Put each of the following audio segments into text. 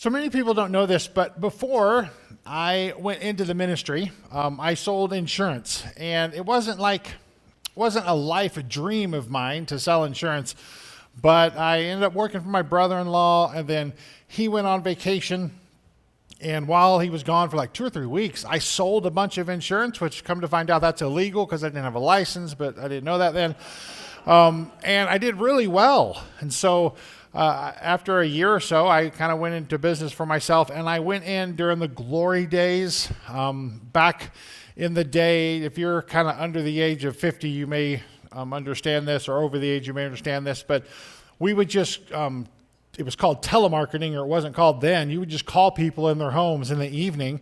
So many people don't know this, but before I went into the ministry, I sold insurance, and it wasn't a life dream of mine to sell insurance, but I ended up working for my brother-in-law, and then he went on vacation, and while he was gone for like 2 or 3 weeks, I sold a bunch of insurance, which come to find out that's illegal because I didn't have a license, but I didn't know that then. And I did really well. And so after a year or so, I kind of went into business for myself, and I went in during the glory days. Back in the day, if you're kind of under the age of 50, you may understand this, or over the age, you may understand this, but we would just, it was called telemarketing, or it wasn't called then. You would just call people in their homes in the evening,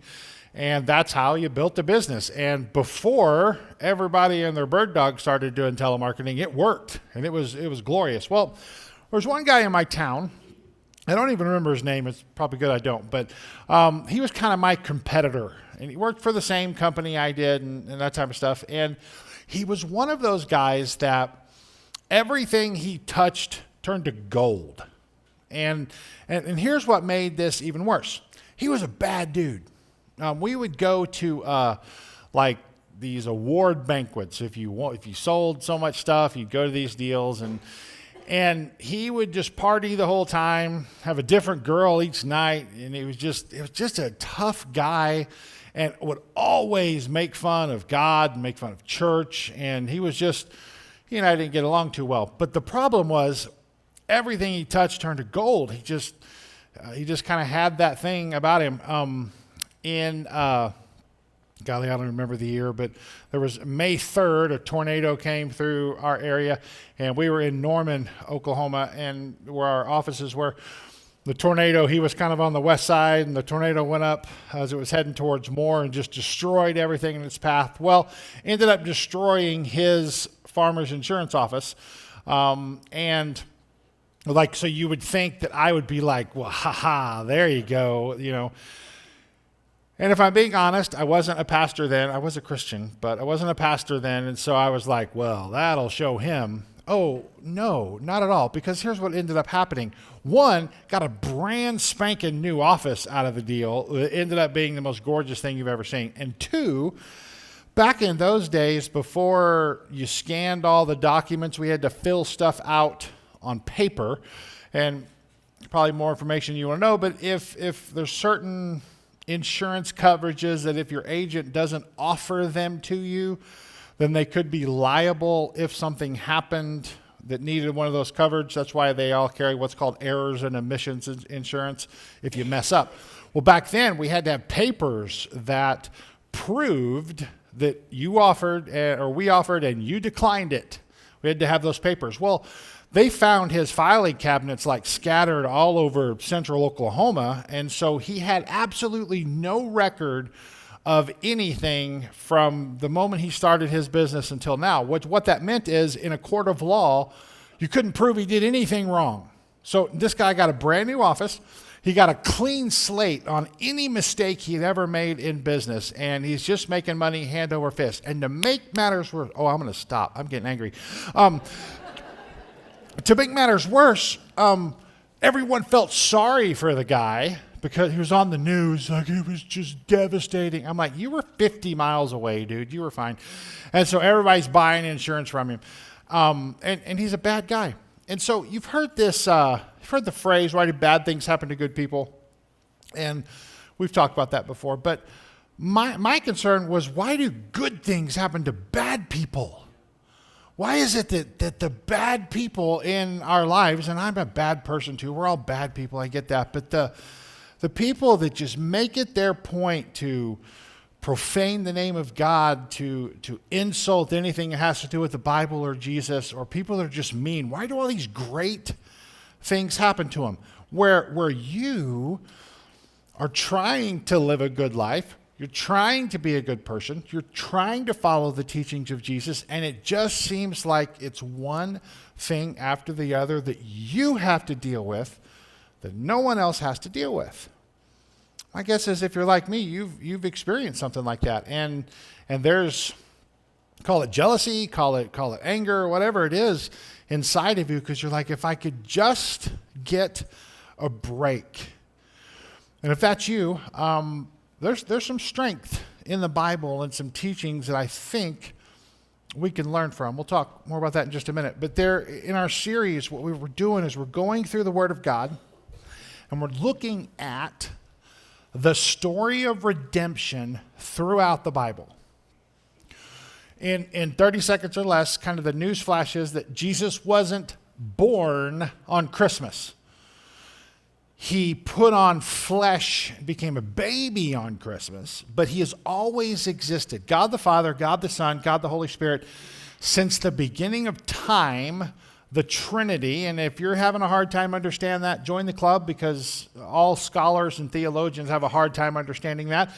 and that's how you built a business. And before everybody and their bird dog started doing telemarketing, it worked, and it was glorious. Well, there's one guy in my town. I don't even remember his name. It's probably good I don't. But he was kind of my competitor, and he worked for the same company I did, and that type of stuff. And he was one of those guys that everything he touched turned to gold. And here's what made this even worse. He was a bad dude. We would go to like these award banquets. If you sold so much stuff, you'd go to these deals, and he would just party the whole time, have a different girl each night, and it was just a tough guy, and would always make fun of God and make fun of church. And he and I didn't get along too well. But the problem was, everything he touched turned to gold. He just kind of had that thing about him. Golly, I don't remember the year, but there was May 3rd, a tornado came through our area, and we were in Norman, Oklahoma, and where our offices were. The tornado, he was kind of on the west side, and the tornado went up as it was heading towards Moore and just destroyed everything in its path. Well, ended up destroying his farmer's insurance office, and so you would think that I would be like, well, there you go, And if I'm being honest, I wasn't a pastor then. I was a Christian, but I wasn't a pastor then. And so I was like, well, that'll show him. Oh, no, not at all. Because here's what ended up happening. One, got a brand spanking new office out of the deal. It ended up being the most gorgeous thing you've ever seen. And two, back in those days, before you scanned all the documents, we had to fill stuff out on paper. And probably more information you want to know, but if there's certain insurance coverages that if your agent doesn't offer them to you, then they could be liable if something happened that needed one of those coverage. That's why they all carry what's called errors and omissions insurance if you mess up. Well, back then we had to have papers that proved that you offered or we offered and you declined it. We had to have those papers. Well, they found his filing cabinets like scattered all over central Oklahoma, and so he had absolutely no record of anything from the moment he started his business until now. What that meant is, in a court of law, you couldn't prove he did anything wrong. So this guy got a brand new office. He got a clean slate on any mistake he'd ever made in business, and he's just making money hand over fist. And to make matters worse, I'm going to stop. I'm getting angry. To make matters worse, everyone felt sorry for the guy because he was on the news. Like, it was just devastating. I'm like, you were 50 miles away, dude. You were fine. And so everybody's buying insurance from him. And he's a bad guy. And so you've heard this, you've heard the phrase, why do bad things happen to good people? And we've talked about that before. But my concern was, why do good things happen to bad people? Why is it that the bad people in our lives, and I'm a bad person too, we're all bad people, I get that, but the people that just make it their point to profane the name of God, to insult anything that has to do with the Bible or Jesus, or people that are just mean, why do all these great things happen to them? Where you are trying to live a good life, you're trying to be a good person. You're trying to follow the teachings of Jesus, and it just seems like it's one thing after the other that you have to deal with that no one else has to deal with. My guess is if you're like me, you've experienced something like that, and there's, call it jealousy, call it anger, whatever it is inside of you, because you're like, if I could just get a break And if that's you, there's some strength in the Bible and some teachings that I think we can learn from. We'll talk more about that in just a minute. But there, in our series, what we were doing is we're going through the Word of God, and we're looking at the story of redemption throughout the Bible. In 30 seconds or less, kind of the news flash is that Jesus wasn't born on Christmas. He put on flesh and became a baby on Christmas, but he has always existed. God the Father, God the Son, God the Holy Spirit, since the beginning of time, the Trinity. And if you're having a hard time understanding that, join the club, because all scholars and theologians have a hard time understanding that.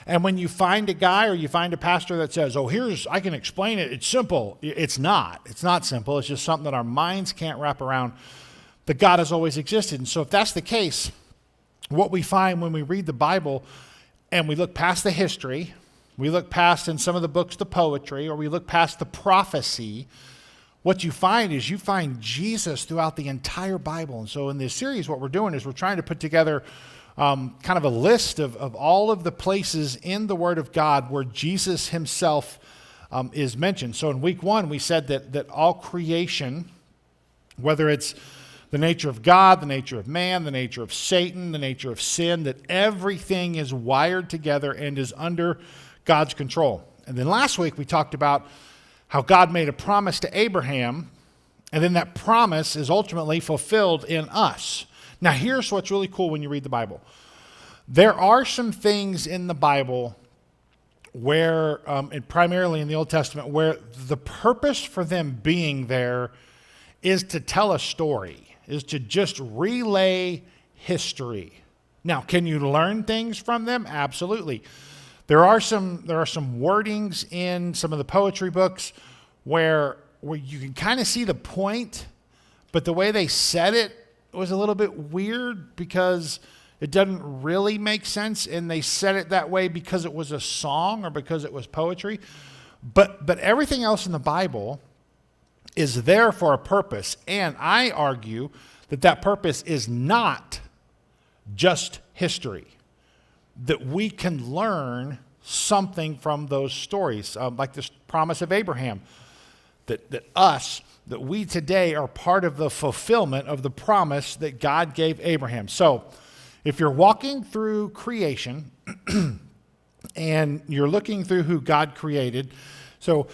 And when you find a guy or you find a pastor that says, I can explain it, it's simple. It's not. It's not simple. It's just something that our minds can't wrap around, that God has always existed. And so if that's the case, what we find when we read the Bible and we look past the history, we look past in some of the books the poetry, or we look past the prophecy, what you find is you find Jesus throughout the entire Bible. And so in this series, what we're doing is we're trying to put together kind of a list of all of the places in the Word of God where Jesus himself is mentioned. So in week 1, we said that all creation, whether it's the nature of God, the nature of man, the nature of Satan, the nature of sin, that everything is wired together and is under God's control. And then last week we talked about how God made a promise to Abraham, and then that promise is ultimately fulfilled in us. Now here's what's really cool when you read the Bible. There are some things in the Bible where, and primarily in the Old Testament, where the purpose for them being there is to tell a story, is to just relay history. Now, can you learn things from them? Absolutely. There are some wordings in some of the poetry books where you can kind of see the point, but the way they said it was a little bit weird because it doesn't really make sense, and they said it that way because it was a song or because it was poetry. But everything else in the Bible is there for a purpose, and I argue that purpose is not just history, that we can learn something from those stories, like this promise of Abraham, that we today are part of the fulfillment of the promise that God gave Abraham. So if you're walking through creation and you're looking through who God created, so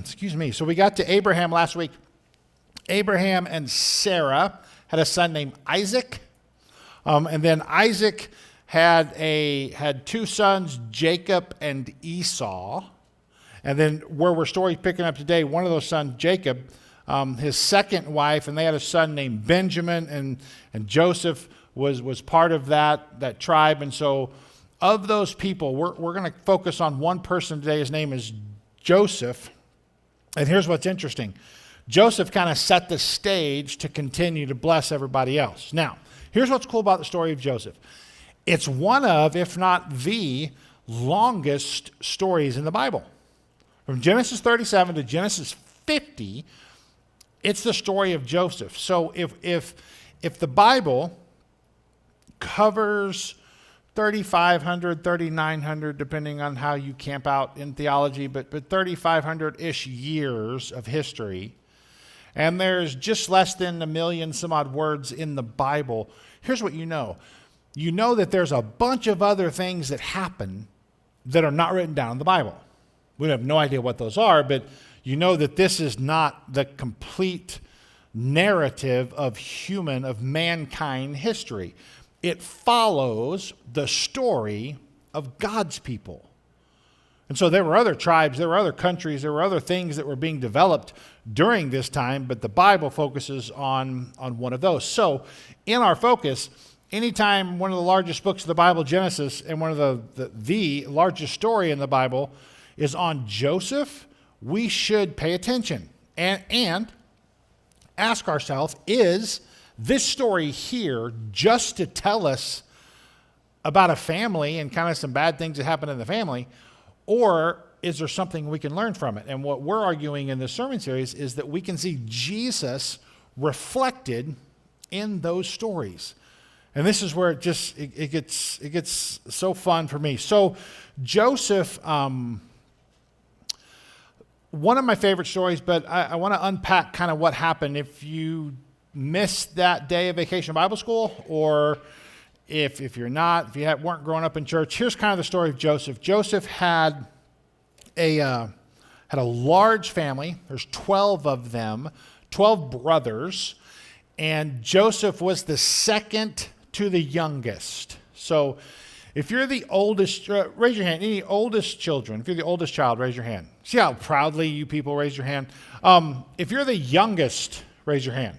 excuse me. So we got to Abraham last week. Abraham and Sarah had a son named Isaac. And then Isaac had 2 sons, Jacob and Esau. And then where we're story picking up today, one of those sons, Jacob, his second wife, and they had a son named Benjamin, and Joseph was part of that tribe. And so of those people, we're going to focus on one person today. His name is Joseph. And here's what's interesting. Joseph kind of set the stage to continue to bless everybody else. Now, here's what's cool about the story of Joseph. It's one of, if not the longest stories in the Bible. From Genesis 37 to Genesis 50, it's the story of Joseph. So if the Bible covers 3,500, 3,900, depending on how you camp out in theology, but 3,500-ish years of history, and there's just less than 1 million some odd words in the Bible, here's what you know. You know that there's a bunch of other things that happen that are not written down in the Bible. We have no idea what those are, but you know that this is not the complete narrative of mankind history. It follows the story of God's people. And so there were other tribes, there were other countries, there were other things that were being developed during this time, but the Bible focuses on one of those. So in our focus, anytime one of the largest books of the Bible, Genesis, and one of the largest story in the Bible is on Joseph, we should pay attention and ask ourselves, is this story here just to tell us about a family and kind of some bad things that happen in the family, or is there something we can learn from it? And what we're arguing in this sermon series is that we can see Jesus reflected in those stories. And this is where it gets so fun for me. So Joseph, one of my favorite stories, but I want to unpack kind of what happened if you missed that day of Vacation Bible School, or if you're not, if you weren't growing up in church. Here's kind of the story of Joseph. Joseph had a large family. There's 12 of them, 12 brothers, and Joseph was the second to the youngest. So if you're the oldest, raise your hand. Any oldest children? If you're the oldest child, raise your hand. See how proudly you people raise your hand? If you're the youngest, raise your hand.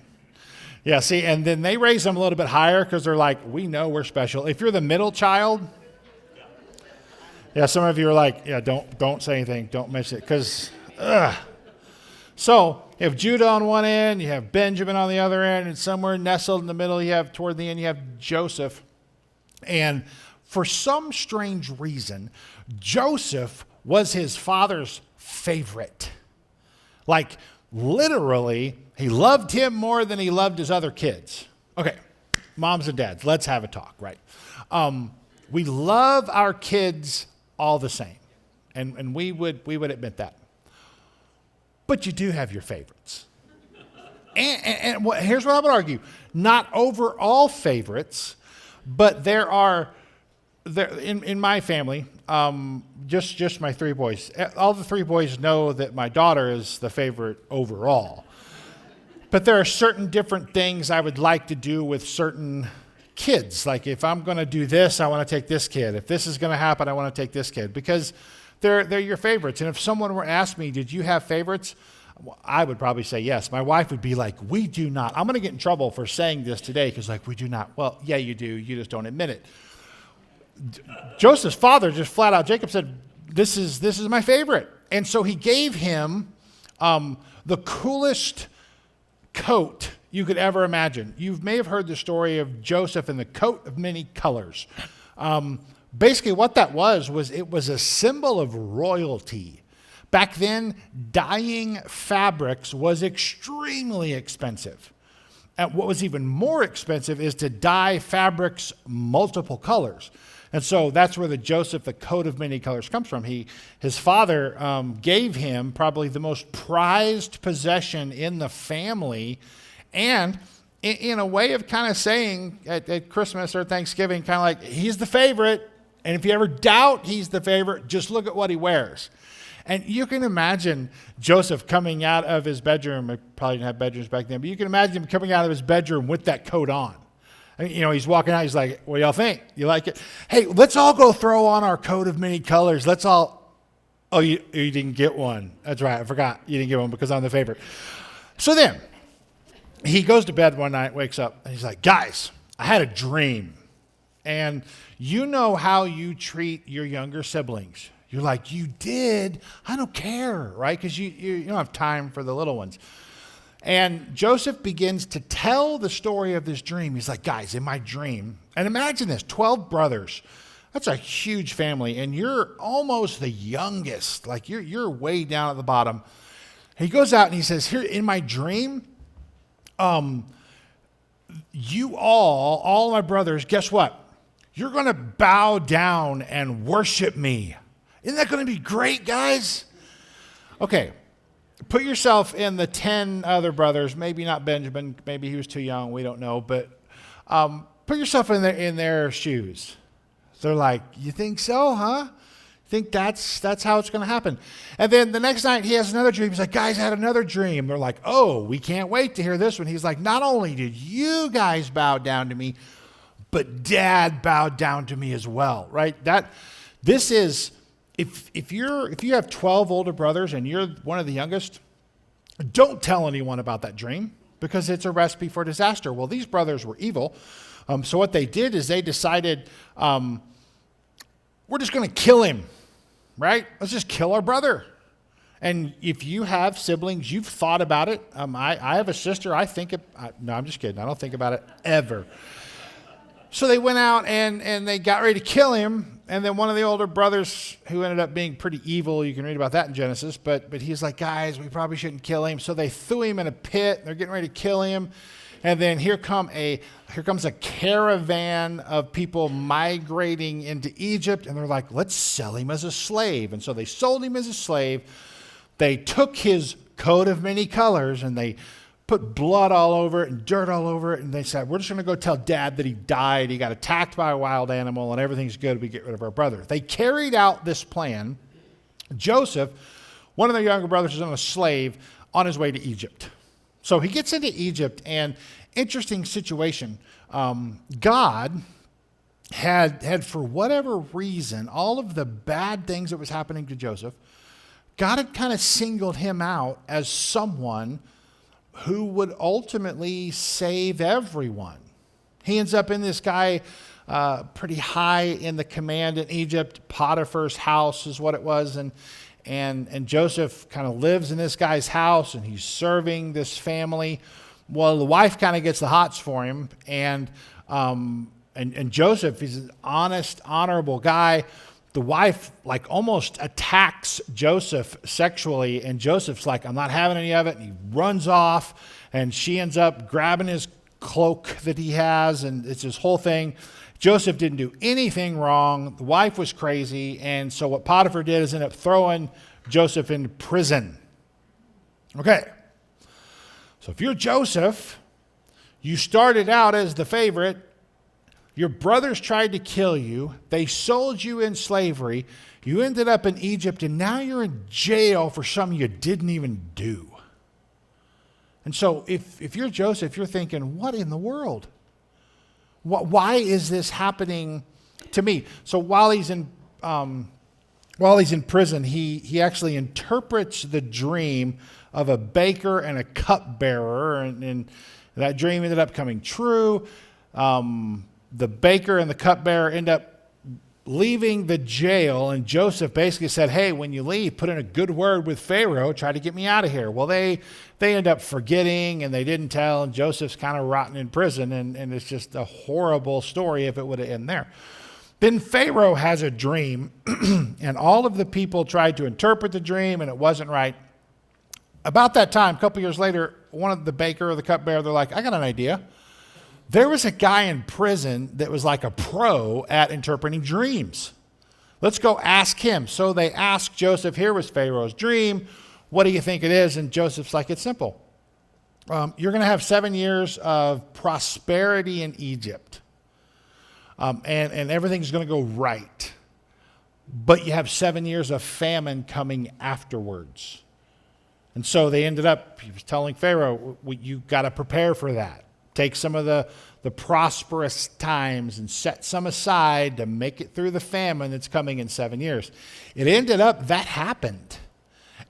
Yeah, see, and then they raise them a little bit higher because they're like, we know we're special. If you're the middle child, yeah, some of you are like, yeah, don't say anything. Don't mention it because, So you have Judah on one end, you have Benjamin on the other end, and somewhere nestled in the middle, toward the end, you have Joseph. And for some strange reason, Joseph was his father's favorite. Like, literally, he loved him more than he loved his other kids. Okay, moms and dads, let's have a talk, right? We love our kids all the same, and we would admit that. But you do have your favorites. And here's what I would argue. Not overall favorites, but there are, in my family, just my three boys. All the three boys know that my daughter is the favorite overall. But there are certain different things I would like to do with certain kids. Like if I'm going to do this, I want to take this kid. If this is going to happen, I want to take this kid. Because they're your favorites. And if someone were to ask me, did you have favorites? I would probably say yes. My wife would be like, we do not. I'm going to get in trouble for saying this today because like, we do not. Well, yeah, you do. You just don't admit it. Joseph's father just flat out, Jacob said, this is my favorite. And so he gave him the coolest coat you could ever imagine. You may have heard the story of Joseph and the coat of many colors. Basically what that was it was a symbol of royalty. Back then, dyeing fabrics was extremely expensive. And what was even more expensive is to dye fabrics multiple colors. And so that's where the coat of many colors comes from. His father gave him probably the most prized possession in the family, and in a way of kind of saying at Christmas or Thanksgiving, kind of like, he's the favorite, and if you ever doubt he's the favorite, just look at what he wears. And you can imagine Joseph coming out of his bedroom. They probably didn't have bedrooms back then, but you can imagine him coming out of his bedroom with that coat on. And, he's walking out. He's like, what do y'all think? You like it? Hey, let's all go throw on our coat of many colors. Let's all. Oh, you didn't get one. That's right. I forgot. You didn't get one because I'm the favorite. So then he goes to bed one night, wakes up, and he's like, guys, I had a dream. And you know how you treat your younger siblings. You're like, you did? I don't care, right? Because you don't have time for the little ones. And Joseph begins to tell the story of this dream. He's like, guys, in my dream, and imagine this, 12 brothers. That's a huge family, and you're almost the youngest. Like, you're way down at the bottom. He goes out and he says, here, in my dream, you all my brothers, guess what? You're going to bow down and worship me. Isn't that going to be great, guys? Okay, put yourself in the 10 other brothers. Maybe not Benjamin. Maybe he was too young. We don't know. But put yourself in their shoes. They're like, you think so, huh? Think that's how it's going to happen. And then the next night he has another dream. He's like, guys, I had another dream. They're like, oh, we can't wait to hear this one. He's like, not only did you guys bow down to me, but Dad bowed down to me as well, right? This is, if you have 12 older brothers and you're one of the youngest, don't tell anyone about that dream because it's a recipe for disaster. Well, these brothers were evil. So what they did is they decided, we're just going to kill him, right? Let's just kill our brother. And if you have siblings, you've thought about it. I have a sister. No, I'm just kidding. I don't think about it ever. So they went out and they got ready to kill him. And then one of the older brothers, who ended up being pretty evil, you can read about that in Genesis, but he's like, guys, we probably shouldn't kill him. So they threw him in a pit. They're getting ready to kill him. And then here comes a caravan of people migrating into Egypt, and they're like, let's sell him as a slave. And so they sold him as a slave. They took his coat of many colors and they put blood all over it and dirt all over it. And they said, we're just going to go tell Dad that he died. He got attacked by a wild animal and everything's good. We get rid of our brother. They carried out this plan. Joseph, one of their younger brothers, is on a slave on his way to Egypt. So he gets into Egypt, and interesting situation. God had, for whatever reason, all of the bad things that was happening to Joseph, God had kind of singled him out as someone who would ultimately save everyone. He ends up in this guy pretty high in the command in Egypt. Potiphar's house is what it was, and Joseph kind of lives in this guy's house, and he's serving this family. Well, the wife kind of gets the hots for him, and Joseph, he's an honest, honorable guy. The wife like almost attacks Joseph sexually, and Joseph's like, I'm not having any of it, and he runs off, and she ends up grabbing his cloak that he has, and it's this whole thing. Joseph didn't do anything wrong. The wife was crazy, and so what Potiphar did is end up throwing Joseph into prison. Okay, so if you're Joseph, you started out as the favorite. Your brothers tried to kill you. They sold you in slavery. You ended up in Egypt, and now you're in jail for something you didn't even do. And so if you're Joseph, you're thinking, what in the world? Why is this happening to me? So while he's in prison, he actually interprets the dream of a baker and a cupbearer, and that dream ended up coming true. The baker and the cupbearer end up leaving the jail, and Joseph basically said, hey, when you leave, put in a good word with Pharaoh, try to get me out of here. Well, they end up forgetting, and they didn't tell, and Joseph's kind of rotting in prison, and it's just a horrible story if it would have ended there. Then Pharaoh has a dream, and all of the people tried to interpret the dream, and it wasn't right. About that time, a couple years later, one of the baker or the cupbearer, they're like, I got an idea. There was a guy in prison that was like a pro at interpreting dreams. Let's go ask him. So they asked Joseph, here was Pharaoh's dream. What do you think it is? And Joseph's like, it's simple. You're going to have 7 years of prosperity in Egypt. And everything's going to go right. But you have 7 years of famine coming afterwards. And so they ended up, he was telling Pharaoh, you got to prepare for that. Take some of the prosperous times and set some aside to make it through the famine that's coming in 7 years. It ended up that happened.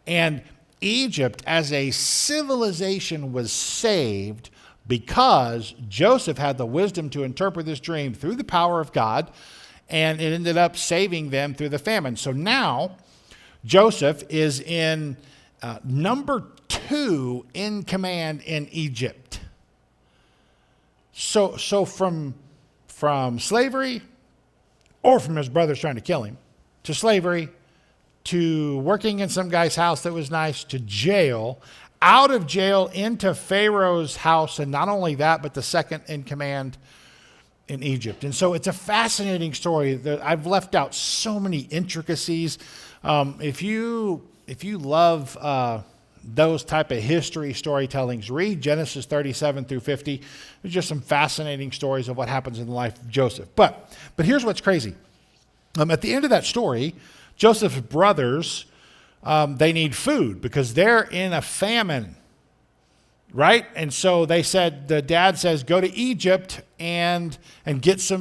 And Egypt as a civilization was saved because Joseph had the wisdom to interpret this dream through the power of God, and it ended up saving them through the famine. So now Joseph is in number 2 in command in Egypt. So from slavery, or from his brothers trying to kill him, to slavery, to working in some guy's house that was nice, to jail, out of jail into Pharaoh's house, and not only that, but the second in command in Egypt. And so it's a fascinating story. I've left out so many intricacies. If you love those type of history storytellings, read Genesis 37 through 50. There's just some fascinating stories of what happens in the life of Joseph. But here's what's crazy. At the end of that story, Joseph's brothers, they need food because they're in a famine, right? And so they said, the dad says, go to Egypt and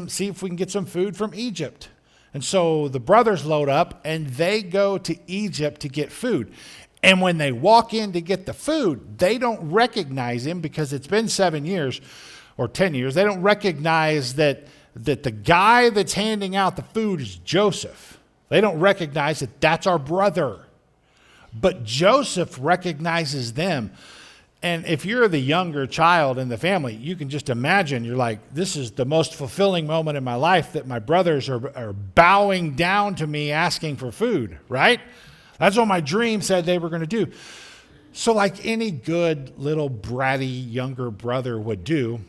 see if we can get some food from Egypt. And so the brothers load up and they go to Egypt to get food. And when they walk in to get the food, they don't recognize him because it's been 7 years or 10 years. They don't recognize that the guy that's handing out the food is Joseph. They don't recognize that that's our brother. But Joseph recognizes them. And if you're the younger child in the family, you can just imagine, you're like, this is the most fulfilling moment in my life that my brothers are bowing down to me asking for food, right? That's what my dream said they were going to do. So like any good little bratty younger brother would do,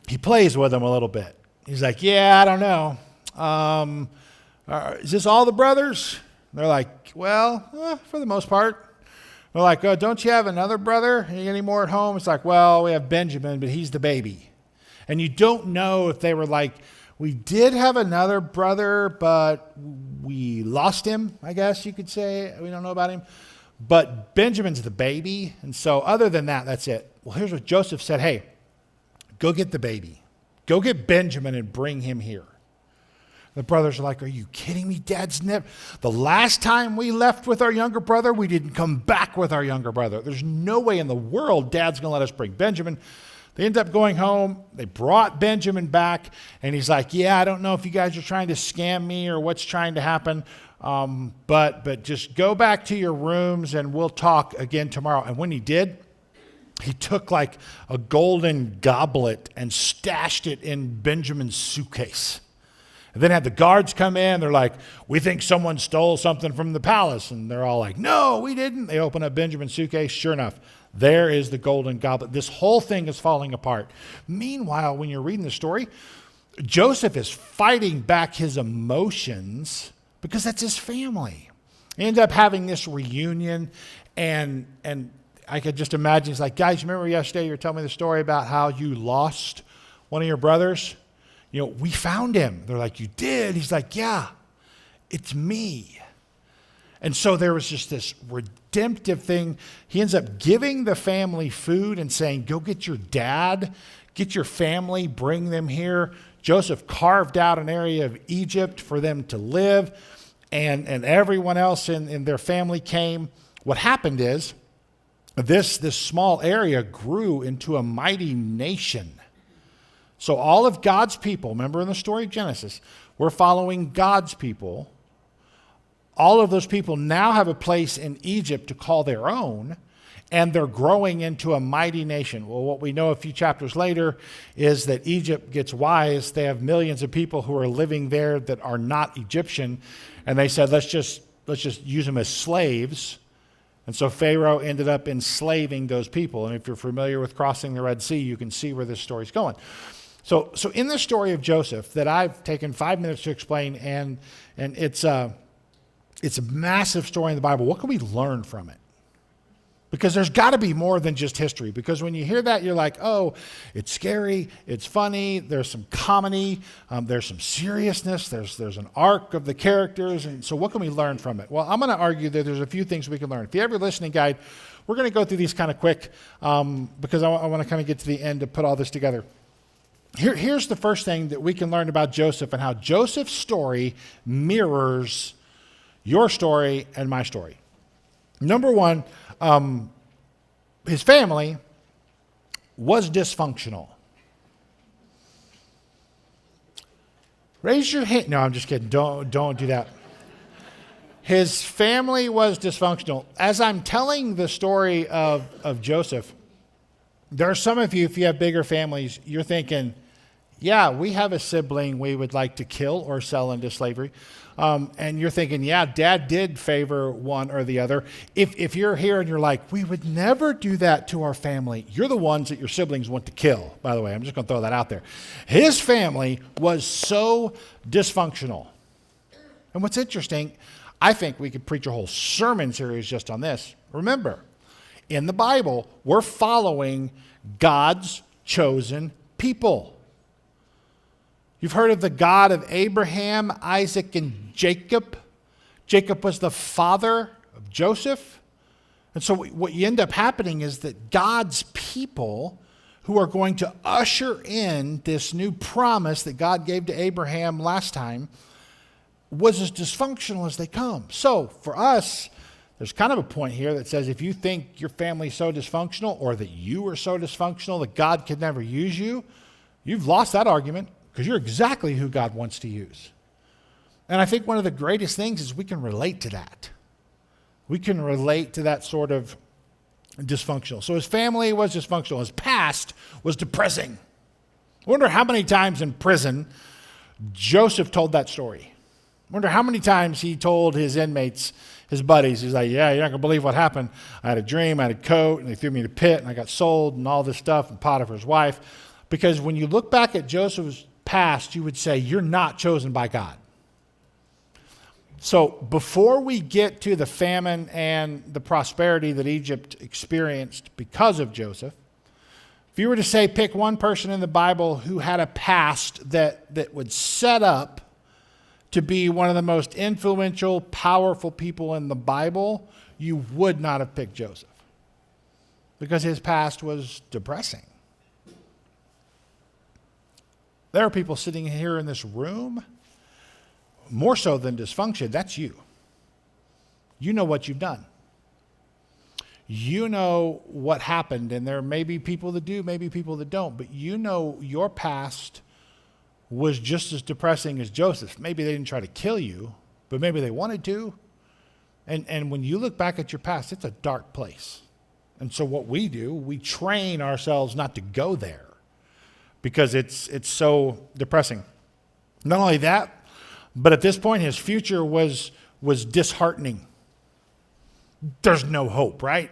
he plays with him a little bit. He's like, yeah, I don't know. Is this all the brothers? And they're like, well, for the most part. They're like, oh, don't you have another brother? Any more at home? It's like, well, we have Benjamin, but he's the baby. And you don't know if they were like, we did have another brother, but we lost him, I guess you could say. We don't know about him. But Benjamin's the baby. And so other than that, that's it. Well, here's what Joseph said. Hey, go get the baby. Go get Benjamin and bring him here. The brothers are like, are you kidding me? Dad's never. The last time we left with our younger brother, we didn't come back with our younger brother. There's no way in the world Dad's going to let us bring Benjamin. They end up going home. They brought Benjamin back. And he's like, yeah, I don't know if you guys are trying to scam me or what's trying to happen. But just go back to your rooms and we'll talk again tomorrow. And when he did, he took like a golden goblet and stashed it in Benjamin's suitcase. And then had the guards come in. They're like, we think someone stole something from the palace. And they're all like, no, we didn't. They open up Benjamin's suitcase. Sure enough, there is the golden goblet. This whole thing is falling apart. Meanwhile, when you're reading the story, Joseph is fighting back his emotions because that's his family. They end up having this reunion. And I could just imagine, it's like, guys, remember yesterday you were telling me the story about how you lost one of your brothers? You know, we found him. They're like, you did? He's like, yeah, it's me. And so there was just this redemptive thing. He ends up giving the family food and saying, go get your dad, get your family, bring them here. Joseph carved out an area of Egypt for them to live, and everyone else in their family came. What happened is this small area grew into a mighty nation. So all of God's people, remember in the story of Genesis, we're following God's people. All of those people now have a place in Egypt to call their own, and they're growing into a mighty nation. Well, what we know a few chapters later is that Egypt gets wise. They have millions of people who are living there that are not Egyptian, and they said, let's just use them as slaves. And so Pharaoh ended up enslaving those people. And if you're familiar with crossing the Red Sea, you can see where this story's going. So in the story of Joseph that I've taken 5 minutes to explain, and it's a massive story in the Bible, what can we learn from it? Because there's got to be more than just history. Because when you hear that, you're like, oh, it's scary, it's funny, there's some comedy, there's some seriousness, there's an arc of the characters. And so what can we learn from it? Well, I'm going to argue that there's a few things we can learn. If you have your listening guide, we're going to go through these kind of quick because I want to kind of get to the end to put all this together. Here's the first thing that we can learn about Joseph and how Joseph's story mirrors your story and my story. Number one, his family was dysfunctional. Raise your hand. No, I'm just kidding. Don't do that. His family was dysfunctional. As I'm telling the story of Joseph, there are some of you, if you have bigger families, you're thinking, yeah, we have a sibling we would like to kill or sell into slavery. And you're thinking, yeah, Dad did favor one or the other. If you're here and you're like, we would never do that to our family, you're the ones that your siblings want to kill, by the way. I'm just going to throw that out there. His family was so dysfunctional. And what's interesting, I think we could preach a whole sermon series just on this. Remember, in the Bible, we're following God's chosen people. You've heard of the God of Abraham, Isaac, and Jacob. Jacob was the father of Joseph. And so what you end up happening is that God's people who are going to usher in this new promise that God gave to Abraham last time was as dysfunctional as they come. So for us, there's kind of a point here that says if you think your family's so dysfunctional or that you are so dysfunctional that God could never use you, you've lost that argument because you're exactly who God wants to use. And I think one of the greatest things is we can relate to that. We can relate to that sort of dysfunctional. So his family was dysfunctional. His past was depressing. I wonder how many times in prison Joseph told that story. Wonder how many times he told his inmates, his buddies, he's like, yeah, you're not going to believe what happened. I had a dream, I had a coat, and they threw me in a pit, and I got sold, and all this stuff, and Potiphar's wife. Because when you look back at Joseph's past, you would say, you're not chosen by God. So before we get to the famine and the prosperity that Egypt experienced because of Joseph, if you were to say pick one person in the Bible who had a past that would set up to be one of the most influential, powerful people in the Bible, you would not have picked Joseph because his past was depressing. There are people sitting here in this room, more so than dysfunction, that's you. You know what you've done. You know what happened, and there may be people that do, maybe people that don't, but you know your past was just as depressing as Joseph. Maybe they didn't try to kill you, but maybe they wanted to. And when you look back at your past, it's a dark place. And so what we do, we train ourselves not to go there because it's so depressing. Not only that, but at this point, his future was disheartening. There's no hope, right?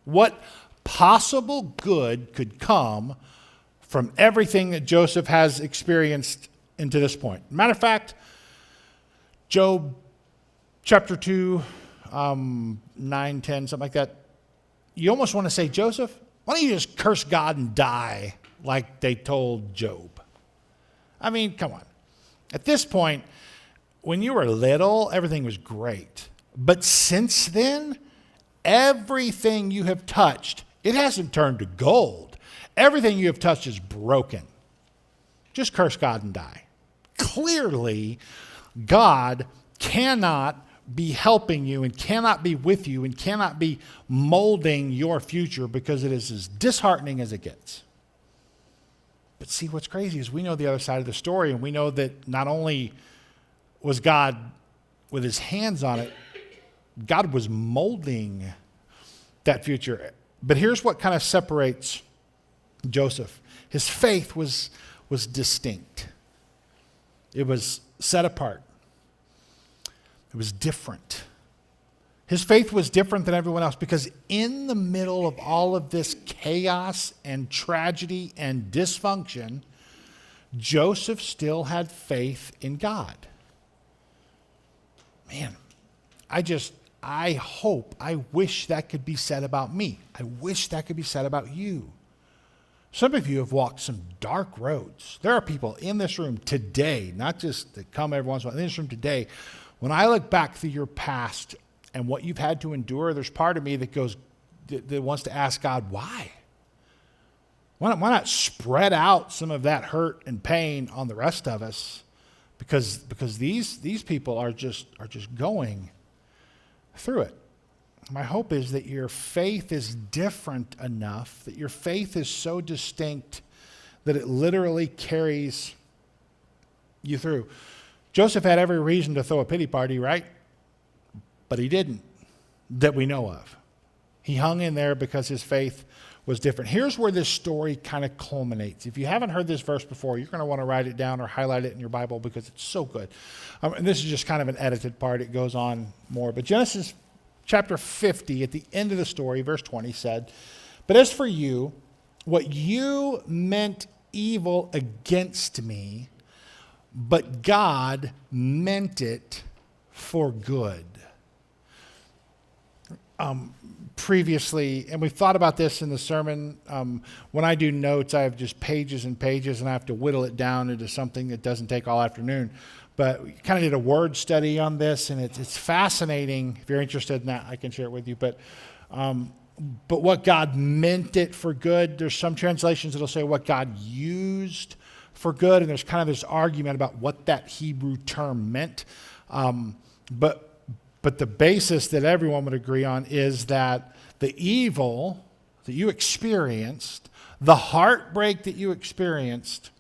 What possible good could come from everything that Joseph has experienced into this point? Matter of fact, Job chapter 2, 9, 10, something like that, you almost want to say, Joseph, why don't you just curse God and die like they told Job? I mean, come on. At this point, when you were little, everything was great. But since then, everything you have touched, it hasn't turned to gold. Everything you have touched is broken. Just curse God and die. Clearly, God cannot be helping you and cannot be with you and cannot be molding your future because it is as disheartening as it gets. But see, what's crazy is we know the other side of the story, and we know that not only was God with his hands on it, God was molding that future. But here's what kind of separates Joseph. His faith was distinct. It was set apart. It was different. His faith was different than everyone else because in the middle of all of this chaos and tragedy and dysfunction, Joseph still had faith in God. Man, I hope, I wish that could be said about me. I wish that could be said about you. Some of you have walked some dark roads. There are people in this room today, not just that come every once in a while, in this room today. When I look back through your past and what you've had to endure, there's part of me that wants to ask God, why? Why not spread out some of that hurt and pain on the rest of us? Because these people are just going through it. My hope is that your faith is different enough, that your faith is so distinct that it literally carries you through. Joseph had every reason to throw a pity party, right? But he didn't, that we know of. He hung in there because his faith was different. Here's where this story kind of culminates. If you haven't heard this verse before, you're going to want to write it down or highlight it in your Bible because it's so good. And this is just kind of an edited part. It goes on more. But Genesis chapter 50, at the end of the story, verse 20 said, "But as for you, what you meant evil against me, but God meant it for good." Previously, and we've thought about this in the sermon, when I do notes, I have just pages and pages, and I have to whittle it down into something that doesn't take all afternoon. But we kind of did a word study on this, and it's fascinating. If you're interested in that, I can share it with you. But what God meant it for good, there's some translations that'll say what God used for good, and there's kind of this argument about what that Hebrew term meant. But the basis that everyone would agree on is that the evil that you experienced, the heartbreak that you experienced,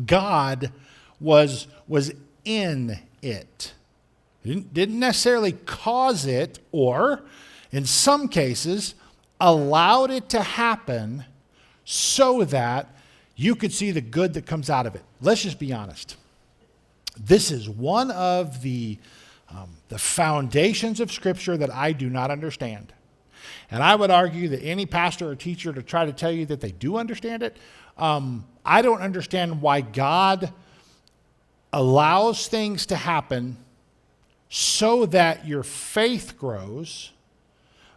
God was in it. Didn't necessarily cause it, or in some cases, allowed it to happen so that you could see the good that comes out of it. Let's just be honest. This is one of the foundations of Scripture that I do not understand. And I would argue that any pastor or teacher to try to tell you that they do understand it, I don't understand why God allows things to happen so that your faith grows,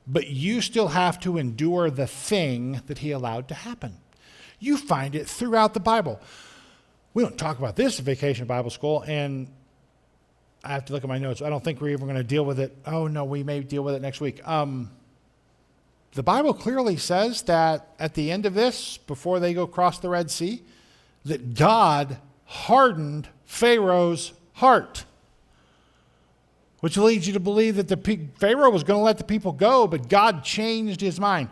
but you still have to endure the thing that he allowed to happen. You find it throughout the Bible. We don't talk about this at Vacation Bible School, and I have to look at my notes. I don't think we're even going to deal with it. Oh, no, we may deal with it next week. The Bible clearly says that at the end of this, before they go across the Red Sea, that God hardened Pharaoh's heart, which leads you to believe that Pharaoh was going to let the people go, but God changed his mind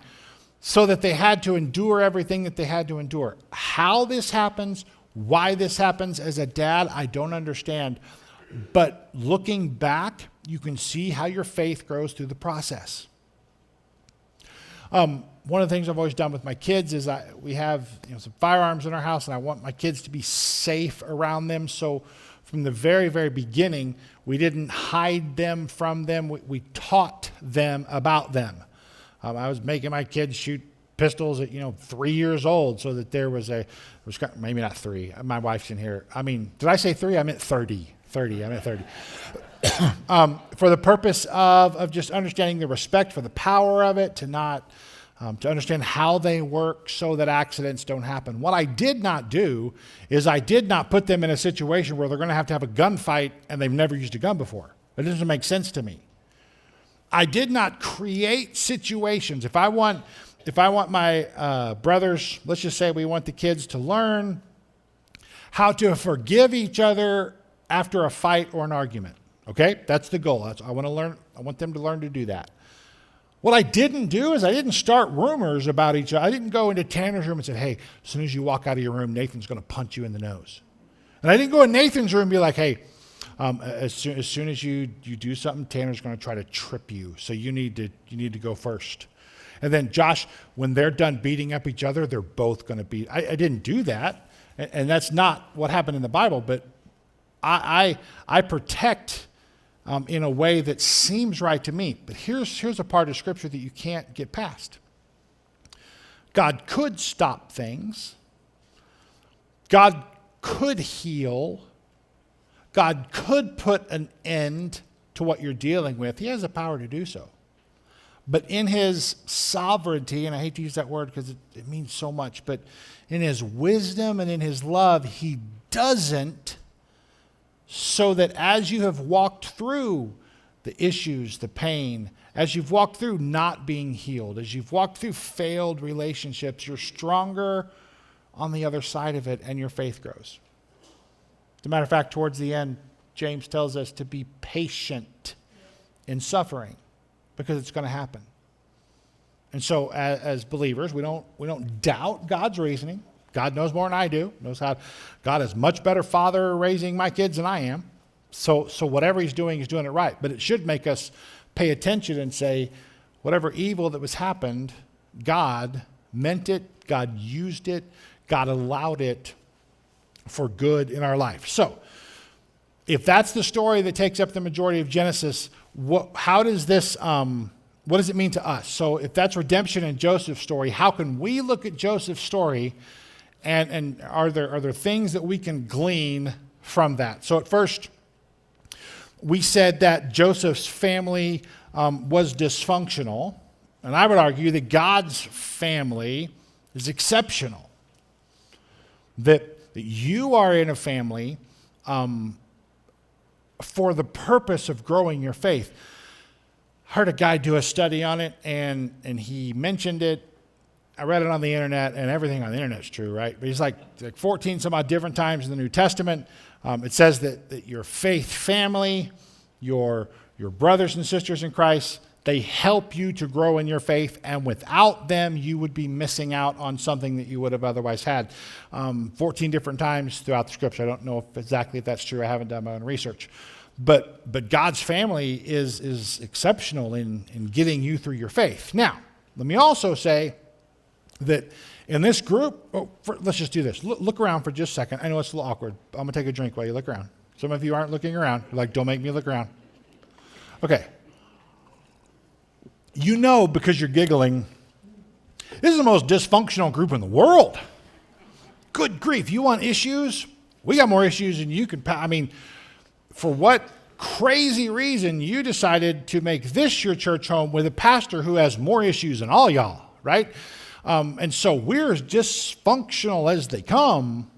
so that they had to endure everything that they had to endure. How this happens, why this happens, as a dad, I don't understand. But looking back, you can see how your faith grows through the process. One of the things I've always done with my kids is we have some firearms in our house, and I want my kids to be safe around them. So from the very, very beginning, we didn't hide them from them. We taught them about them. I was making my kids shoot pistols at 3 years old, so that there was maybe not 3. My wife's in here. I mean, did I say 3? I meant 30. 30. I meant 30. For the purpose of just understanding the respect for the power of it, to understand how they work so that accidents don't happen. What I did not do is I did not put them in a situation where they're going to have a gunfight and they've never used a gun before. It doesn't make sense to me. I did not create situations. If I want my brothers, let's just say we want the kids to learn how to forgive each other after a fight or an argument. Okay, that's the goal. I want them to learn to do that. What I didn't do is I didn't start rumors about each other. I didn't go into Tanner's room and say, hey, as soon as you walk out of your room, Nathan's going to punch you in the nose. And I didn't go in Nathan's room and be like, hey, as soon as you do something, Tanner's going to try to trip you. So you need to go first. And then Josh, when they're done beating up each other, they're both going to beat. I didn't do that. And that's not what happened in the Bible, but I protect in a way that seems right to me. But here's a part of Scripture that you can't get past. God could stop things. God could heal. God could put an end to what you're dealing with. He has the power to do so. But in his sovereignty, and I hate to use that word because it means so much, but in his wisdom and in his love, he doesn't, so that as you have walked through the issues, the pain, as you've walked through not being healed, as you've walked through failed relationships, you're stronger on the other side of it and your faith grows. As a matter of fact, towards the end, James tells us to be patient in suffering because it's going to happen. And so as believers, we don't doubt God's reasoning. God knows more than I do. Knows how God is much better father raising my kids than I am. So whatever he's doing it right. But it should make us pay attention and say, whatever evil that was happened, God meant it, God used it, God allowed it for good in our life. So if that's the story that takes up the majority of Genesis, what does it mean to us? So if that's redemption in Joseph's story, how can we look at Joseph's story and are there things that we can glean from that? So at first, we said that Joseph's family was dysfunctional, and I would argue that God's family is exceptional. That you are in a family for the purpose of growing your faith. I heard a guy do a study on it, and he mentioned it. I read it on the internet, and everything on the internet is true, right? But he's like 14 some odd different times in the New Testament. It says that your faith family, your brothers and sisters in Christ, they help you to grow in your faith, and without them, you would be missing out on something that you would have otherwise had. 14 different times throughout the Scripture. I don't know if that's true. I haven't done my own research. But God's family is exceptional in getting you through your faith. Now, let me also say that in this group, let's just do this. Look around for just a second. I know it's a little awkward. I'm going to take a drink while you look around. Some of you aren't looking around. You're like, don't make me look around. Okay. You know, because you're giggling, this is the most dysfunctional group in the world. Good grief. You want issues? We got more issues than you could. For what crazy reason you decided to make this your church home with a pastor who has more issues than all y'all, right? And so we're as dysfunctional as they come.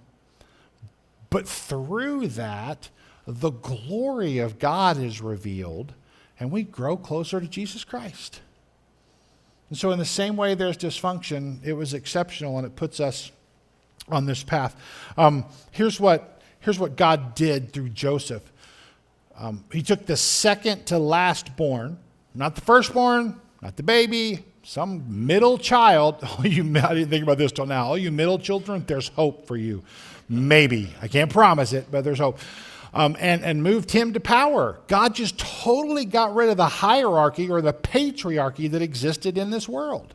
But through that, the glory of God is revealed, and we grow closer to Jesus Christ. And so in the same way there's dysfunction, it was exceptional, and it puts us on this path. Here's what God did through Joseph. He took the second to last born, not the firstborn, not the baby, some middle child. I didn't think about this till now. All you middle children, there's hope for you. Maybe. I can't promise it, but there's hope. And moved him to power. God just totally got rid of the hierarchy or the patriarchy that existed in this world.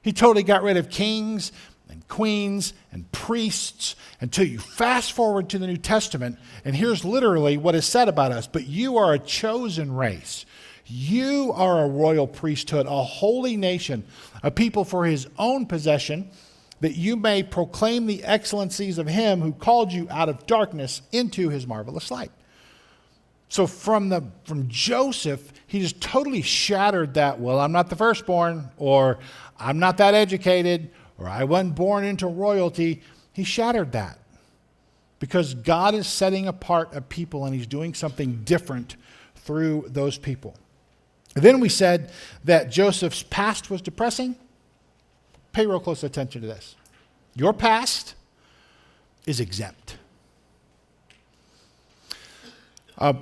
He totally got rid of kings and queens and priests until you fast forward to the New Testament, and here's literally what is said about us. But you are a chosen race. You are a royal priesthood, a holy nation, a people for his own possession, that you may proclaim the excellencies of him who called you out of darkness into his marvelous light. So from Joseph, he just totally shattered that, well, I'm not the firstborn, or I'm not that educated, or I wasn't born into royalty. He shattered that because God is setting apart a people, and he's doing something different through those people. And then we said that Joseph's past was depressing. Pay real close attention to this. Your past is exempt. If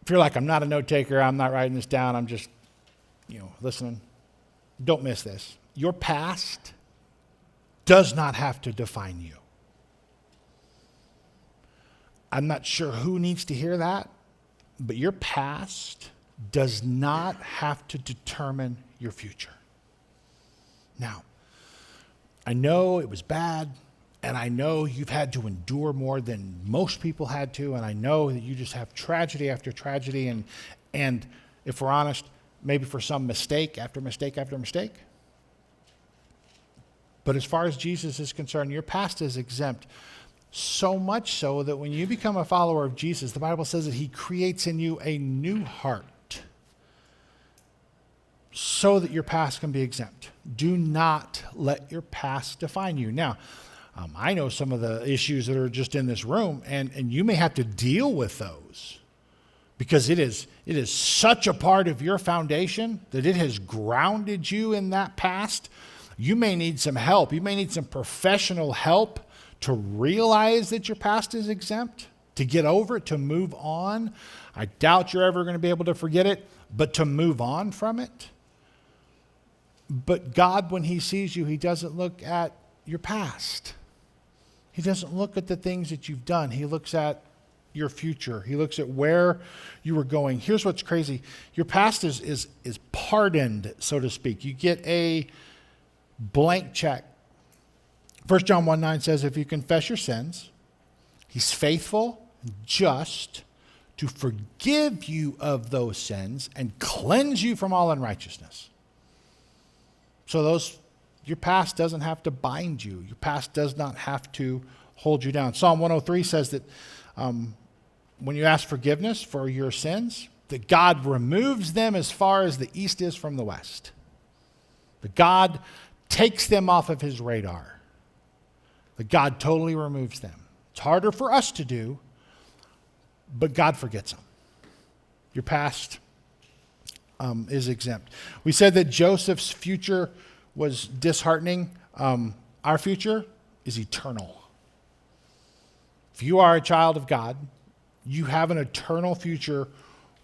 you're like, I'm not a note taker, I'm not writing this down, I'm just, listening, don't miss this. Your past does not have to define you. I'm not sure who needs to hear that, but your past does not have to determine your future. Now, I know it was bad, and I know you've had to endure more than most people had to, and I know that you just have tragedy after tragedy, and if we're honest, maybe for some mistake after mistake after mistake. But as far as Jesus is concerned, your past is exempt. So much so that when you become a follower of Jesus, the Bible says that he creates in you a new heart so that your past can be exempt. Do not let your past define you. Now, I know some of the issues that are just in this room, and you may have to deal with those because it is such a part of your foundation that it has grounded you in that past. You may need some help. You may need some professional help to realize that your past is exempt, to get over it, to move on. I doubt you're ever going to be able to forget it, but to move on from it. But God, when he sees you, he doesn't look at your past. He doesn't look at the things that you've done. He looks at your future. He looks at where you were going. Here's what's crazy. Your past is pardoned, so to speak. You get a blank check. 1 John 1:9 says, if you confess your sins, he's faithful and just to forgive you of those sins and cleanse you from all unrighteousness. So your past doesn't have to bind you. Your past does not have to hold you down. Psalm 103 says that when you ask forgiveness for your sins, that God removes them as far as the east is from the west. That God takes them off of his radar. That God totally removes them. It's harder for us to do, but God forgets them. Your past is exempt. We said that Joseph's future was disheartening. Our future is eternal. If you are a child of God, you have an eternal future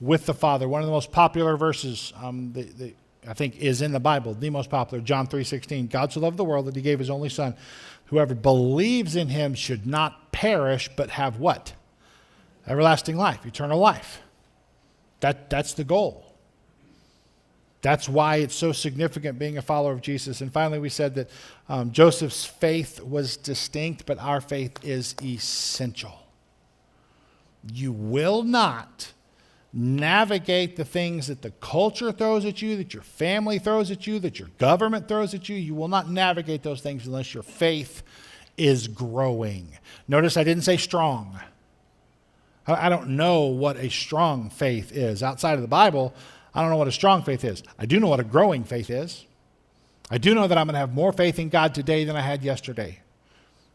with the Father. One of the most popular verses I think is in the Bible, the most popular, John 3:16. God so loved the world that he gave his only son. Whoever believes in him should not perish, but have what? Everlasting life, eternal life. That's the goal. That's why it's so significant being a follower of Jesus. And finally, we said that Joseph's faith was distinct, but our faith is essential. You will not navigate the things that the culture throws at you, that your family throws at you, that your government throws at you. You will not navigate those things unless your faith is growing. Notice I didn't say strong. I don't know what a strong faith is. Outside of the Bible, I don't know what a strong faith is. I do know what a growing faith is. I do know that I'm going to have more faith in God today than I had yesterday.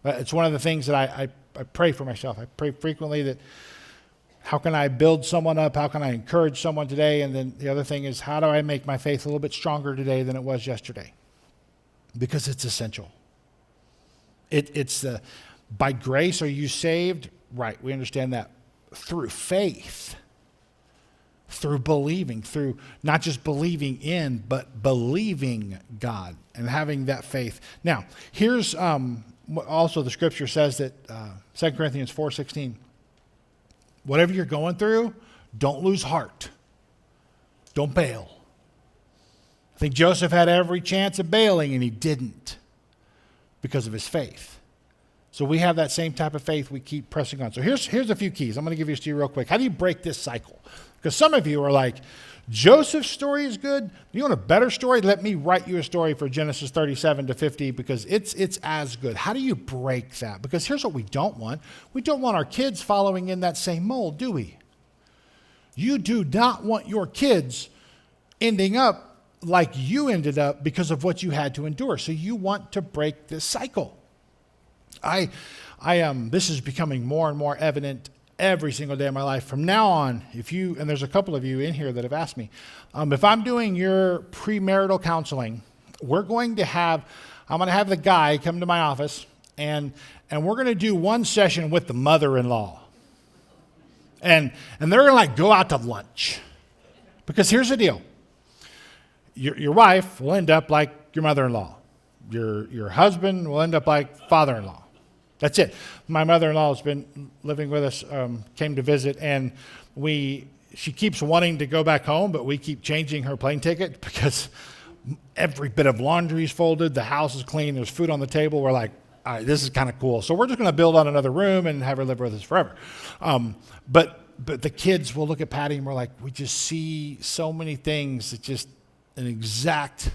It's one of the things that I pray for myself. I pray frequently that how can I build someone up? How can I encourage someone today? And then the other thing is, how do I make my faith a little bit stronger today than it was yesterday? Because it's essential. It's by grace are you saved? Right, we understand that. Through faith, through believing, through not just believing in, but believing God and having that faith. Now, here's also the scripture says that 2 Corinthians 4:16, whatever you're going through, don't lose heart. Don't bail. I think Joseph had every chance of bailing, and he didn't because of his faith. So we have that same type of faith. We keep pressing on. So here's a few keys. I'm going to give these to you real quick. How do you break this cycle? Because some of you are like, Joseph's story is good. You want a better story? Let me write you a story for Genesis 37 to 50 because it's as good. How do you break that? Because here's what we don't want. We don't want our kids following in that same mold, do we? You do not want your kids ending up like you ended up because of what you had to endure. So you want to break this cycle. This is becoming more and more evident every single day of my life. From now on, and there's a couple of you in here that have asked me, if I'm doing your premarital counseling, I'm going to have the guy come to my office and we're going to do one session with the mother-in-law. And they're going to go out to lunch. Because here's the deal. Your wife will end up like your mother-in-law. Your husband will end up like father-in-law. That's it. My mother-in-law has been living with us, came to visit, and she keeps wanting to go back home, but we keep changing her plane ticket because every bit of laundry is folded, the house is clean, there's food on the table. We're like, all right, this is kind of cool. So we're just going to build on another room and have her live with us forever. But the kids will look at Patty and we're like, we just see so many things that just an exact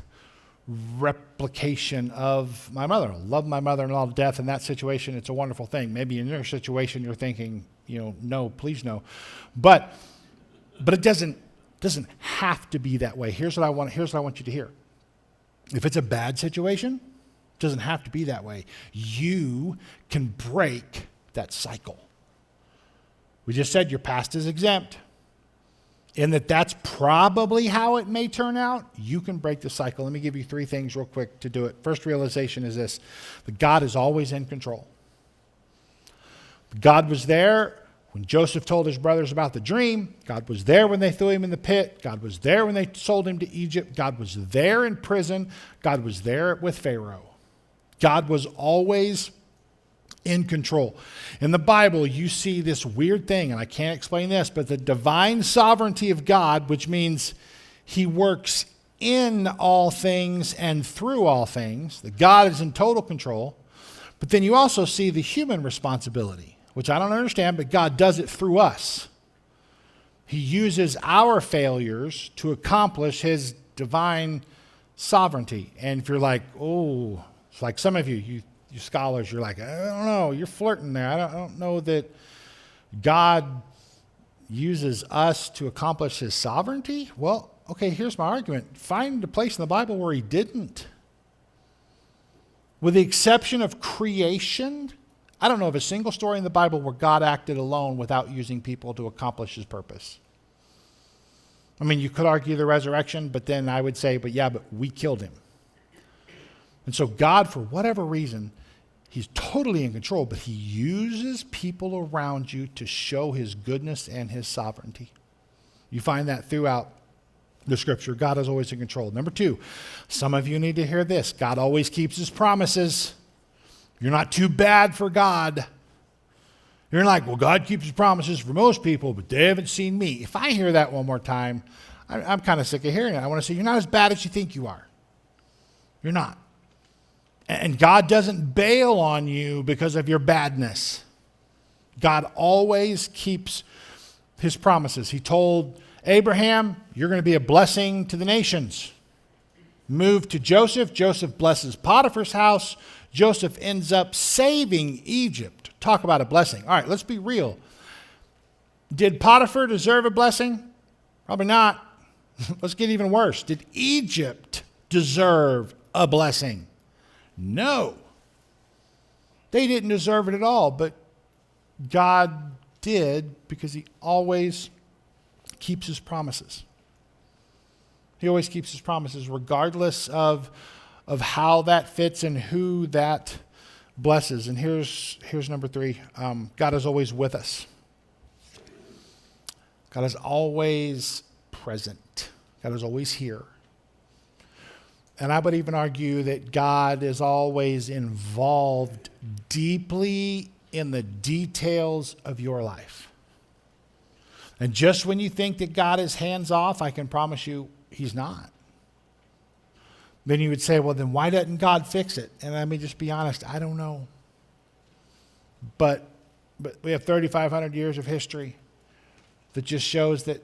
replication of my mother-in-law. Love my mother-in-law to death. In that situation, it's a wonderful thing. Maybe in your situation, you're thinking, no, please no. But it doesn't have to be that way. Here's what I want you to hear. If it's a bad situation, it doesn't have to be that way. You can break that cycle. We just said your past is exempt. And that's probably how it may turn out. You can break the cycle. Let me give you 3 things real quick to do it. First realization is this: that God is always in control. God was there when Joseph told his brothers about the dream. God was there when they threw him in the pit. God was there when they sold him to Egypt. God was there in prison. God was there with Pharaoh. God was always in control. In the Bible, you see this weird thing, and I can't explain this, but the divine sovereignty of God, which means he works in all things and through all things, that God is in total control. But then you also see the human responsibility, which I don't understand, but God does it through us. He uses our failures to accomplish his divine sovereignty. And if you're like, oh, it's like some of you scholars, you're like, I don't know, you're flirting there. I don't know that God uses us to accomplish his sovereignty. Well, okay, here's my argument. Find a place in the Bible where he didn't. With the exception of creation, I don't know of a single story in the Bible where God acted alone without using people to accomplish his purpose. I mean, you could argue the resurrection, but then I would say, but we killed him. And so God, for whatever reason, he's totally in control, but he uses people around you to show his goodness and his sovereignty. You find that throughout the scripture. God is always in control. Number 2, some of you need to hear this. God always keeps his promises. You're not too bad for God. You're like, well, God keeps his promises for most people, but they haven't seen me. If I hear that one more time, I'm kind of sick of hearing it. I want to say, you're not as bad as you think you are. You're not. And God doesn't bail on you because of your badness. God always keeps his promises. He told Abraham, you're going to be a blessing to the nations. Moved to Joseph. Joseph blesses Potiphar's house. Joseph ends up saving Egypt. Talk about a blessing. All right, let's be real. Did Potiphar deserve a blessing? Probably not. Let's get even worse. Did Egypt deserve a blessing? No. They didn't deserve it at all, but God did because he always keeps his promises. He always keeps his promises regardless of how that fits and who that blesses. And here's number 3. God is always with us. God is always present. God is always here. And I would even argue that God is always involved deeply in the details of your life. And just when you think that God is hands off, I can promise you he's not. Then you would say, well, then why doesn't God fix it? And let me just be honest, I don't know. But we have 3,500 years of history that just shows that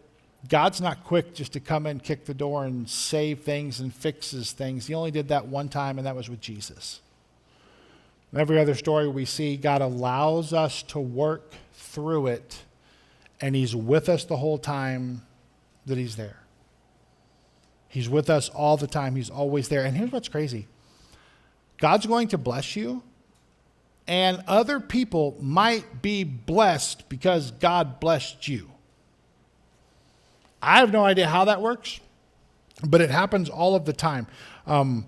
God's not quick just to come in, kick the door, and save things and fixes things. He only did that one time, and that was with Jesus. In every other story we see, God allows us to work through it, and he's with us the whole time that he's there. He's with us all the time. He's always there. And here's what's crazy. God's going to bless you, and other people might be blessed because God blessed you. I have no idea how that works, but it happens all of the time. 2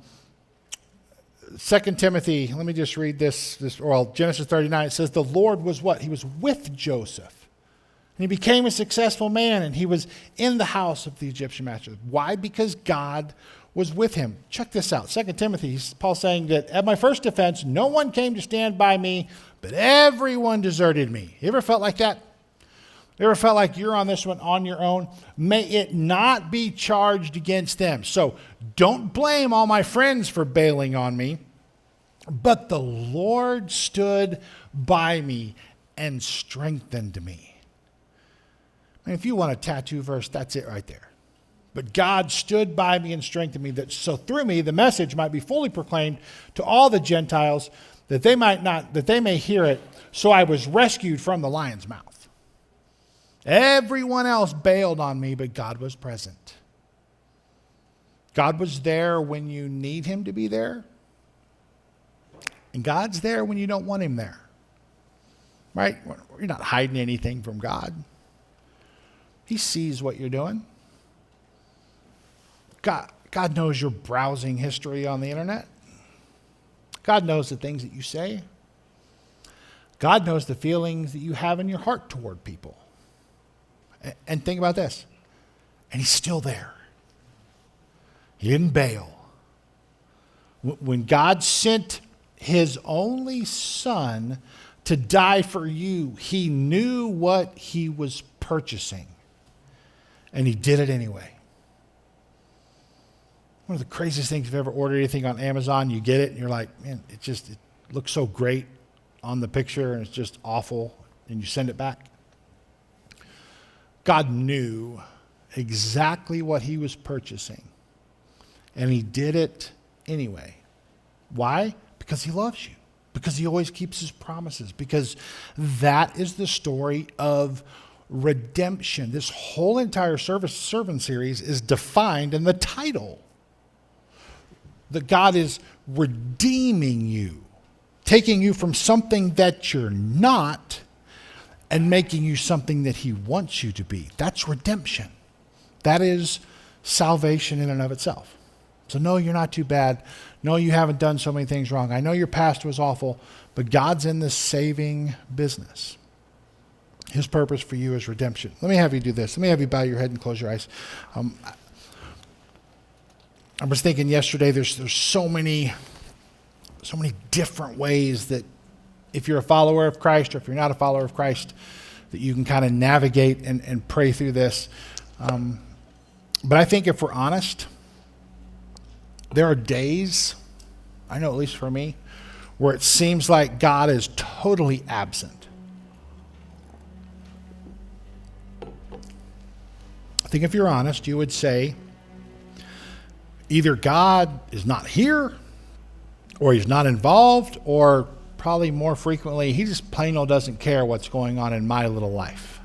Timothy, let me just read this, Genesis 39, it says, the Lord was what? He was with Joseph. And he became a successful man, and he was in the house of the Egyptian master. Why? Because God was with him. Check this out. 2 Timothy, Paul's saying that at my first defense, no one came to stand by me, but everyone deserted me. You ever felt like that? You ever felt like you're on this one on your own? May it not be charged against them. So don't blame all my friends for bailing on me, but the Lord stood by me and strengthened me. And if you want a tattoo verse, that's it right there. But God stood by me and strengthened me, that so through me the message might be fully proclaimed to all the Gentiles, that they may hear it. So I was rescued from the lion's mouth. Everyone else bailed on me, but God was present. God was there when you need him to be there. And God's there when you don't want him there. Right? You're not hiding anything from God. He sees what you're doing. God knows your browsing history on the internet. God knows the things that you say. God knows the feelings that you have in your heart toward people. And think about this. And he's still there. He didn't bail. When God sent his only son to die for you, he knew what he was purchasing. And he did it anyway. One of the craziest things, if you've ever ordered anything on Amazon, you get it and you're like, man, it looks so great on the picture and it's just awful, and you send it back. God knew exactly what he was purchasing, and he did it anyway. Why? Because he loves you. Because he always keeps his promises. Because that is the story of redemption. This whole entire servant series is defined in the title. That God is redeeming you, taking you from something that you're not and making you something that he wants you to be. That's redemption. That is salvation in and of itself. So no, you're not too bad. No, you haven't done so many things wrong. I know your past was awful, but God's in this saving business. His purpose for you is redemption. Let me have you do this. Let me have you bow your head and close your eyes. I was thinking yesterday, there's so many different ways that if you're a follower of Christ or if you're not a follower of Christ, that you can kind of navigate and pray through this. But I think if we're honest, there are days, I know at least for me, where it seems like God is totally absent. I think if you're honest, you would say either God is not here, or he's not involved, or probably more frequently, he just plain old doesn't care what's going on in my little life.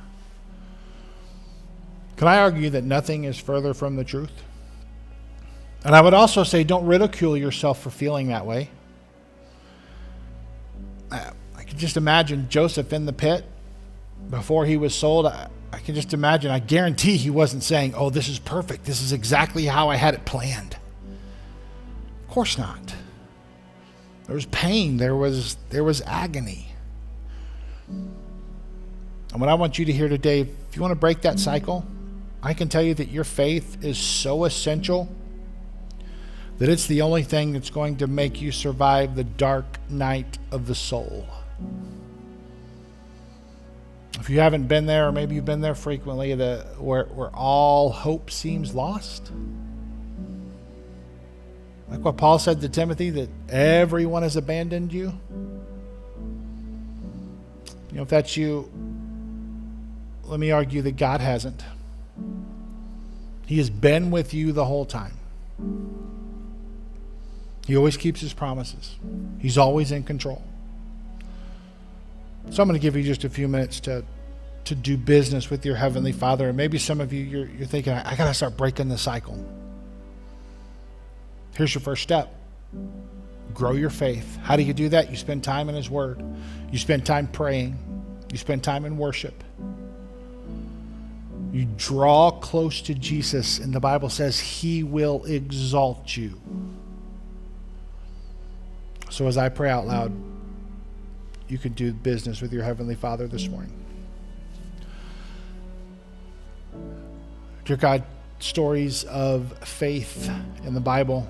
Can I argue that nothing is further from the truth? And I would also say don't ridicule yourself for feeling that way. I can just imagine Joseph in the pit before he was sold. I can just imagine, I guarantee he wasn't saying, oh, this is perfect. This is exactly how I had it planned. Of course not. There was pain. There was agony. And what I want you to hear today, if you want to break that cycle, I can tell you that your faith is so essential that it's the only thing that's going to make you survive the dark night of the soul. If you haven't been there, or maybe you've been there frequently, where all hope seems lost. Like what Paul said to Timothy, that everyone has abandoned you. You know, if that's you, let me argue that God hasn't. He has been with you the whole time. He always keeps his promises. He's always in control. So I'm going to give you just a few minutes to do business with your Heavenly Father. And maybe some of you, you're thinking, I got to start breaking the cycle. Here's your first step. Grow your faith. How do you do that? You spend time in his word. You spend time praying. You spend time in worship. You draw close to Jesus, and the Bible says he will exalt you. So as I pray out loud, you can do business with your Heavenly Father this morning. Dear God, stories of faith in the Bible.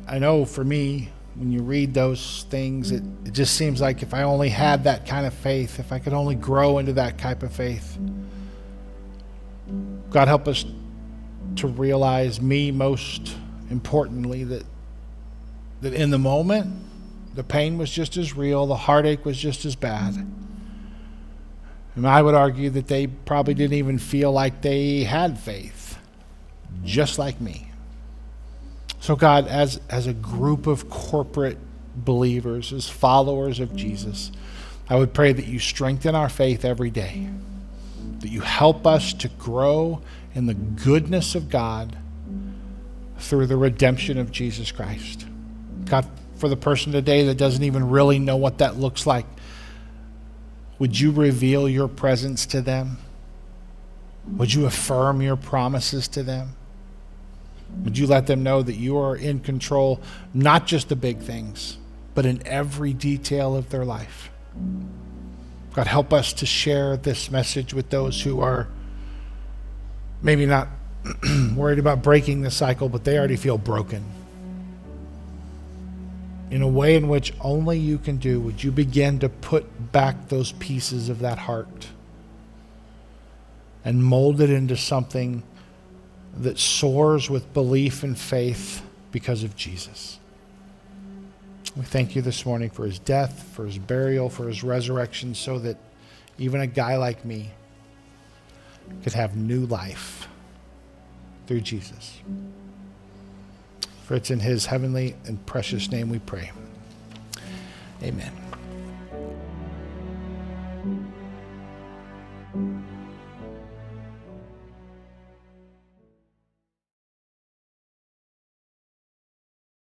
I know for me, when you read those things, it just seems like if I only had that kind of faith, if I could only grow into that type of faith. God, help us to realize, me most importantly, that in the moment, the pain was just as real, the heartache was just as bad. And I would argue that they probably didn't even feel like they had faith, just like me. So God, as a group of corporate believers, as followers of Jesus, I would pray that you strengthen our faith every day, that you help us to grow in the goodness of God through the redemption of Jesus Christ. God, for the person today that doesn't even really know what that looks like, would you reveal your presence to them? Would you affirm your promises to them? Would you let them know that you are in control, not just the big things, but in every detail of their life? God, help us to share this message with those who are maybe not worried about breaking the cycle, but they already feel broken. In a way in which only you can do, would you begin to put back those pieces of that heart and mold it into something that soars with belief and faith because of Jesus. We thank you this morning for his death, for his burial, for his resurrection, so that even a guy like me could have new life through Jesus. For it's in his heavenly and precious name we pray. Amen.